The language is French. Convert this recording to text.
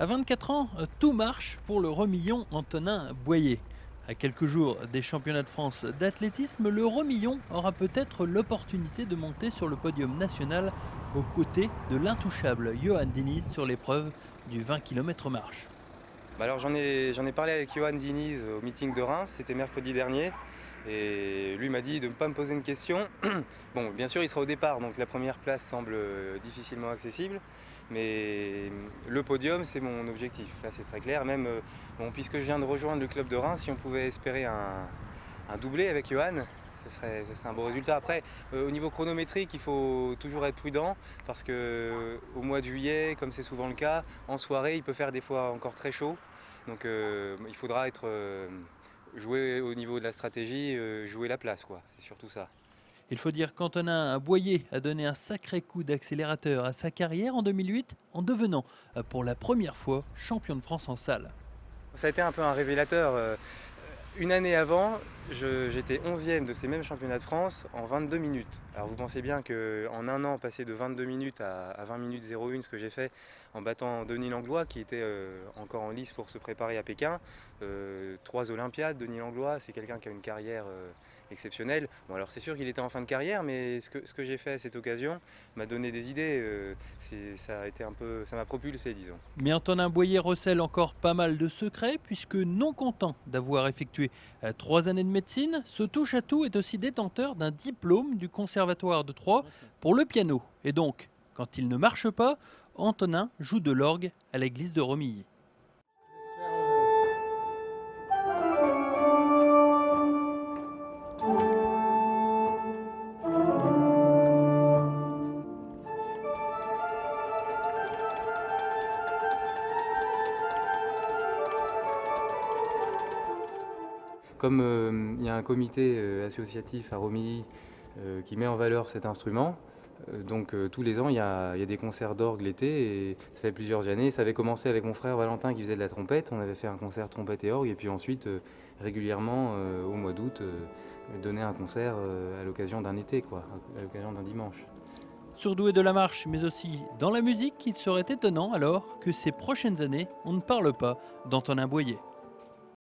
À 24 ans, tout marche pour le remillon Antonin Boyer. À quelques jours des championnats de France d'athlétisme, le remillon aura peut-être l'opportunité de monter sur le podium national aux côtés de l'intouchable Johan Diniz sur l'épreuve du 20 km marche. Bah alors j'en ai parlé avec Johan Diniz au meeting de Reims, c'était mercredi dernier. Et lui m'a dit de ne pas me poser une question. Bon, bien sûr, il sera au départ, donc la première place semble difficilement accessible. Mais le podium, c'est mon objectif. Là, c'est très clair. Même, bon, puisque je viens de rejoindre le club de Reims, si on pouvait espérer un doublé avec Johan, ce serait un beau résultat. Après, au niveau chronométrique, il faut toujours être prudent parce que au mois de juillet, comme c'est souvent le cas, en soirée, il peut faire des fois encore très chaud. Donc, il faudra jouer au niveau de la stratégie, jouer la place, quoi. C'est surtout ça. Il faut dire qu'Antonin Boyer a donné un sacré coup d'accélérateur à sa carrière en 2008 en devenant pour la première fois champion de France en salle. Ça a été un peu un révélateur. Une année avant, j'étais 11e de ces mêmes championnats de France en 22 minutes. Alors vous pensez bien qu'en un an, passer de 22 minutes à 20 minutes 01, ce que j'ai fait en battant Denis Langlois, qui était encore en lice pour se préparer à Pékin. 3 Olympiades, Denis Langlois, c'est quelqu'un qui a une carrière exceptionnelle. Bon, alors c'est sûr qu'il était en fin de carrière, mais ce que j'ai fait à cette occasion m'a donné des idées. Ça m'a propulsé, disons. Mais Antonin Boyer recèle encore pas mal de secrets puisque non content d'avoir effectué 3 années de médecine, ce touche-à-tout est aussi détenteur d'un diplôme du Conservatoire de Troyes pour le piano. Et donc, quand il ne marche pas, Antonin joue de l'orgue à l'église de Romilly. Comme il y a un comité associatif à Romilly qui met en valeur cet instrument, donc tous les ans il y a des concerts d'orgue l'été et ça fait plusieurs années. Ça avait commencé avec mon frère Valentin qui faisait de la trompette. On avait fait un concert trompette et orgue et puis ensuite régulièrement au mois d'août donner un concert à l'occasion d'un été, quoi, à l'occasion d'un dimanche. Surdoué de la marche, mais aussi dans la musique, il serait étonnant alors que ces prochaines années, on ne parle pas d'Antonin Boyer.